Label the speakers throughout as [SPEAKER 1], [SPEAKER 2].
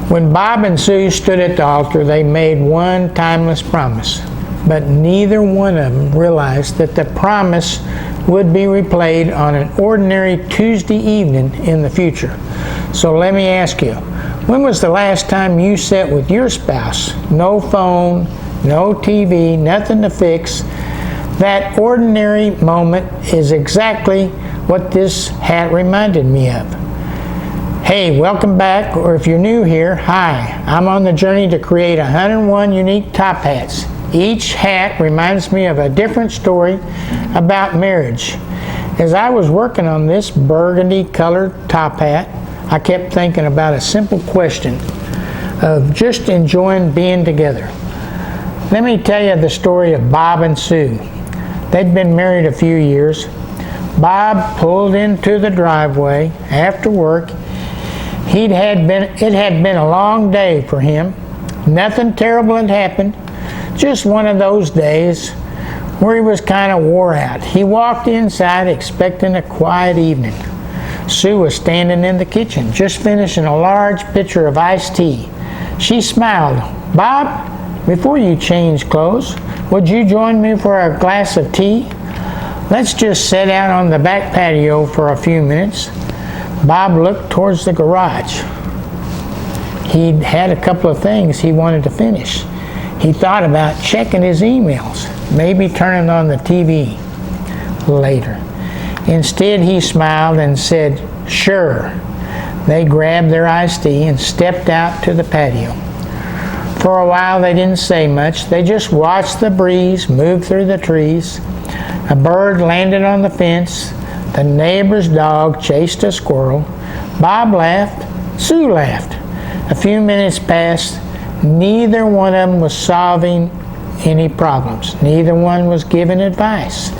[SPEAKER 1] When Bob and Sue stood at the altar, they made one timeless promise, but neither one of them realized that the promise would be replayed on an ordinary Tuesday evening in the future. So let me ask you, when was the last time you sat with your spouse? No phone, no TV, nothing to fix. That ordinary moment is exactly what this hat reminded me of. Hey, welcome back, or if you're new here, hi. I'm on the journey to create 101 unique top hats. Each hat reminds me of a different story about marriage. As I was working on this burgundy colored top hat, I kept thinking about a simple question of just enjoying being together. Let me tell you the story of Bob and Sue. They'd been married a few years. Bob pulled into the driveway after work. It had been a long day for him. Nothing terrible had happened. Just one of those days where he was kind of wore out. He walked inside expecting a quiet evening. Sue was standing in the kitchen, just finishing a large pitcher of iced tea. She smiled. Bob, before you change clothes, would you join me for a glass of tea? Let's just sit out on the back patio for a few minutes. Bob looked towards the garage. He'd had a couple of things he wanted to finish. He thought about checking his emails, maybe turning on the TV later. Instead, he smiled and said, sure. They grabbed their iced tea and stepped out to the patio. For a while, they didn't say much. They just watched the breeze move through the trees. A bird landed on the fence. The neighbor's dog chased a squirrel. Bob laughed. Sue laughed. A few minutes passed. Neither one of them was solving any problems. Neither one was giving advice.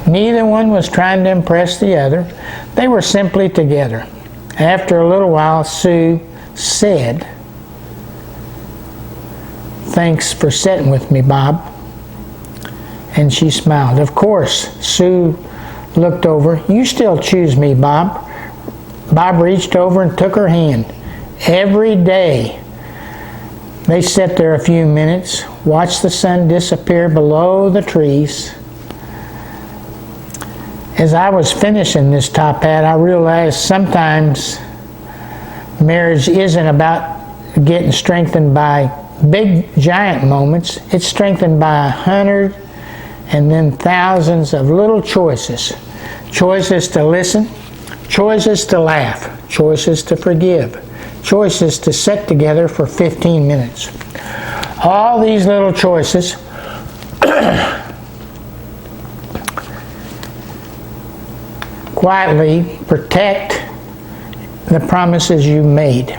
[SPEAKER 1] Neither one was trying to impress the other. They were simply together. After a little while, Sue said, thanks for sitting with me, Bob. And she smiled. Of course. Sue looked over. You still choose me, Bob. Bob reached over and took her hand. Every day, they sat there a few minutes, watched the sun disappear below the trees. As I was finishing this top hat, I realized sometimes marriage isn't about getting strengthened by big, giant moments. It's strengthened by 100 and then thousands of little choices. Choices to listen, choices to laugh, choices to forgive, choices to sit together for 15 minutes. All these little choices quietly protect the promises you made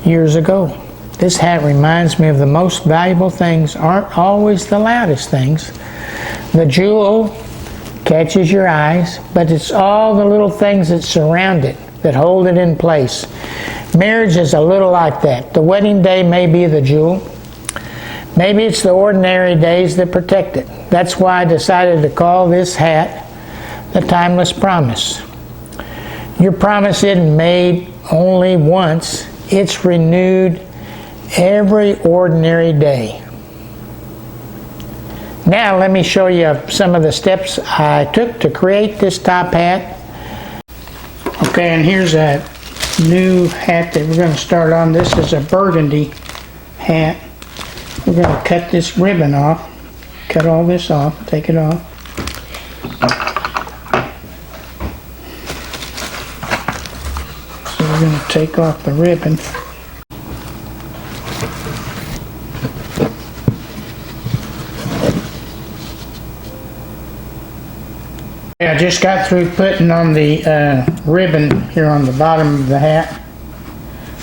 [SPEAKER 1] years ago. This hat reminds me of the most valuable things aren't always the loudest things. The jewel catches your eyes, but it's all the little things that surround it that hold it in place. Marriage is a little like that. The wedding day may be the jewel. Maybe it's the ordinary days that protect it. That's why I decided to call this hat the Timeless Promise. Your promise isn't made only once. It's renewed every ordinary day. Now let me show you some of the steps I took to create this top hat. Okay, and here's a new hat that we're going to start on. This is a burgundy hat. We're going to cut this ribbon off. Cut all this off. Take it off. So we're going to take off the ribbon. I just got through putting on the ribbon here on the bottom of the hat.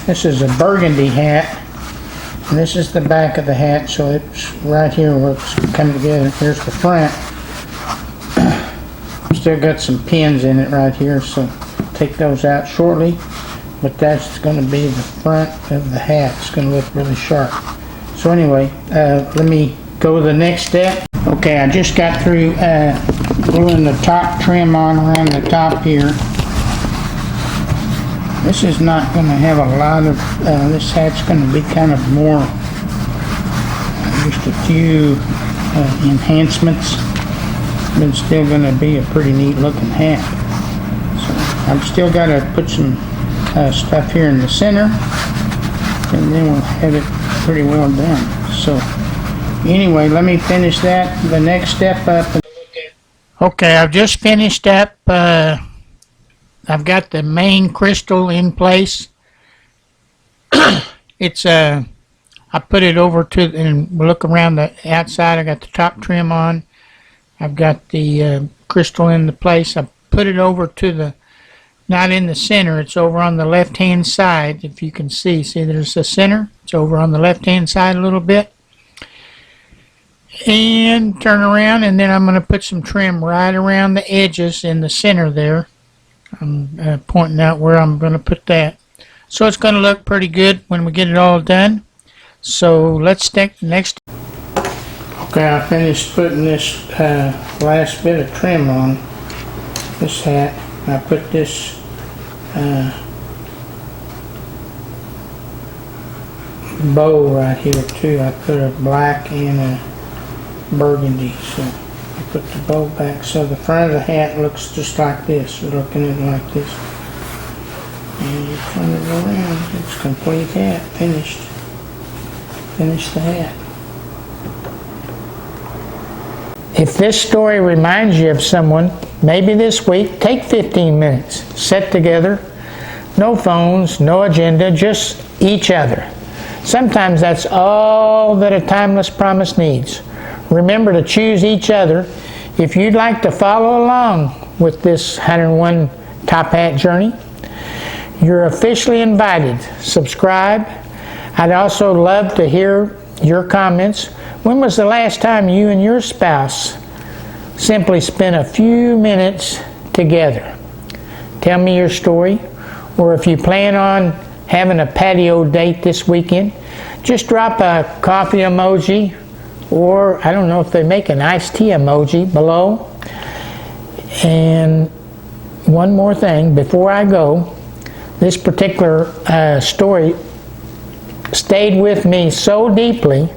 [SPEAKER 1] This is a burgundy hat, and this is the back of the hat, so it's right here where it's come together. Here's the front. Still got some pins in it right here, so take those out shortly, but that's going to be the front of the hat. It's going to look really sharp. So anyway, let me go to the next step. Okay, I just got through gluing the top trim on around the top here. This is not going to have a lot of, this hat's going to be kind of more, just a few enhancements, but it's still going to be a pretty neat looking hat. So I've still got to put some stuff here in the center, and then we'll have it pretty well done. So anyway, let me finish that, the next step up. Okay, I've just finished up. I've got the main crystal in place. It's I put it over to, and look around the outside. I got the top trim on. I've got the crystal in the place. I put it over to the, not in the center, it's over on the left hand side. If you can see there's a center. It's over on the left hand side a little bit. And turn around, and then I'm going to put some trim right around the edges in the center there. I'm pointing out where I'm going to put that. So it's going to look pretty good when we get it all done. So let's stick the next. Okay, I finished putting this last bit of trim on this hat. I put this bow right here too. I put a black and a burgundy, so I put the bow back so the front of the hat looks just like this. We're looking at it like this, and you turn it around. It's complete hat, finished. Finish the hat. If this story reminds you of someone, maybe this week, take 15 minutes, sit together, no phones, no agenda, just each other. Sometimes that's all that a timeless promise needs. Remember to choose each other. If you'd like to follow along with this 101 Top Hat journey, you're officially invited. Subscribe. I'd also love to hear your comments. When was the last time you and your spouse simply spent a few minutes together? Tell me your story. Or if you plan on having a patio date this weekend, just drop a coffee emoji, or I don't know if they make an iced tea emoji below. And one more thing before I go, this particular story stayed with me so deeply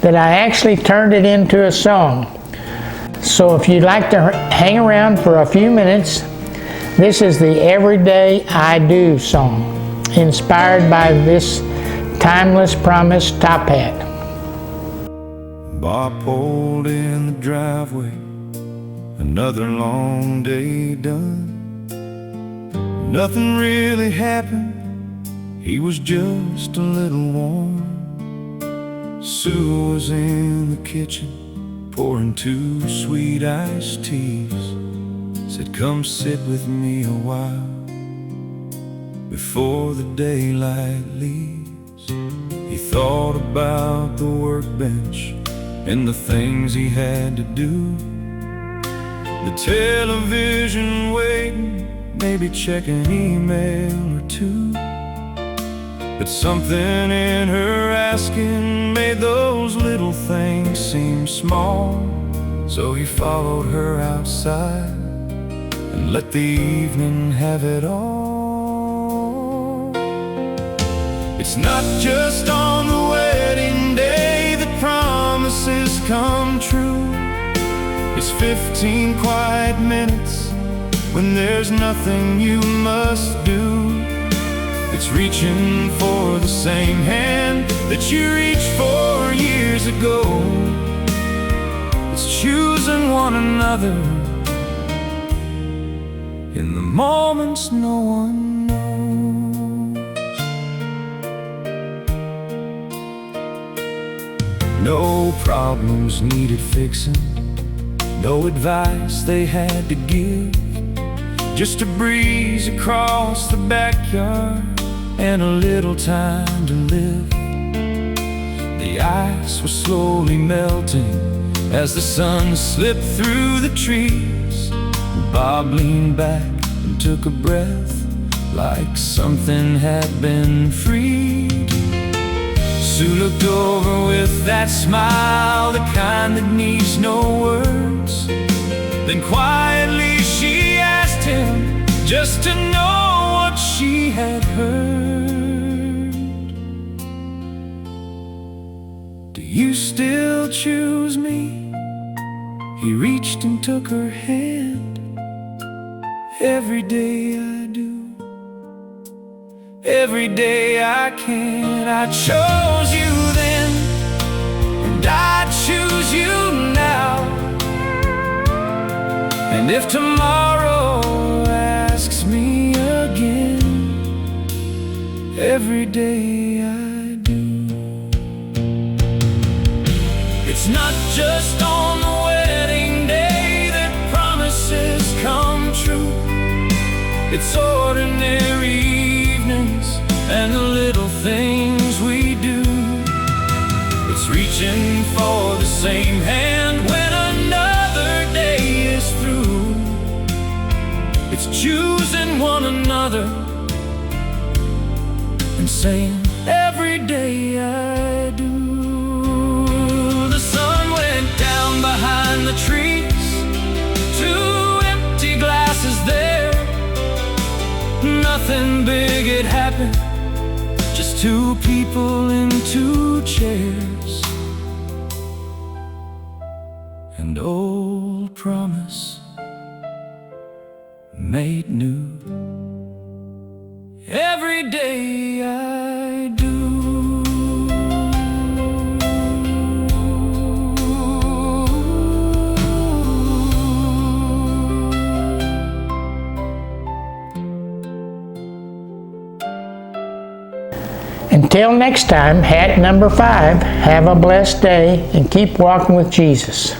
[SPEAKER 1] that I actually turned it into a song. So if you'd like to hang around for a few minutes, this is the Everyday I Do song, inspired by this timeless promise top hat.
[SPEAKER 2] Bob pulled in the driveway, another long day done. Nothing really happened, he was just a little warm. Sue was in the kitchen, pouring 2 sweet iced teas. Said, come sit with me a while before the daylight leaves. He thought about the workbench and the things he had to do, the television waiting, maybe check an email or two. But something in her asking made those little things seem small. So he followed her outside and let the evening have it all. It's not just on the wedding day that promises come true. It's 15 quiet minutes when there's nothing you must do. It's reaching for the same hand that you reached for years ago. It's choosing one another in the moments no one knows. No problems needed fixing, no advice they had to give, just a breeze across the backyard and a little time to live. The ice was slowly melting as the sun slipped through the trees. Bob leaned back and took a breath like something had been freed. Sue looked over with that smile, the kind that needs no words. Then quietly she asked him just to know what what she had heard. Do you still choose me? He reached and took her hand. Every day I do, every day I can. I chose you then, and I choose you now. And if tomorrow asks me again, every day I do. It's not just on the wedding day that promises come true. It's ordinary evenings and the little things we do. It's reaching for the same hand when another day is through. It's choosing one another and saying, every day I do. The sun went down behind the trees, 2 empty glasses there. Nothing big had happened, just 2 people in 2 chairs. An old promise made new. Every day I do.
[SPEAKER 1] Until next time, hat number 5, have a blessed day and keep walking with Jesus.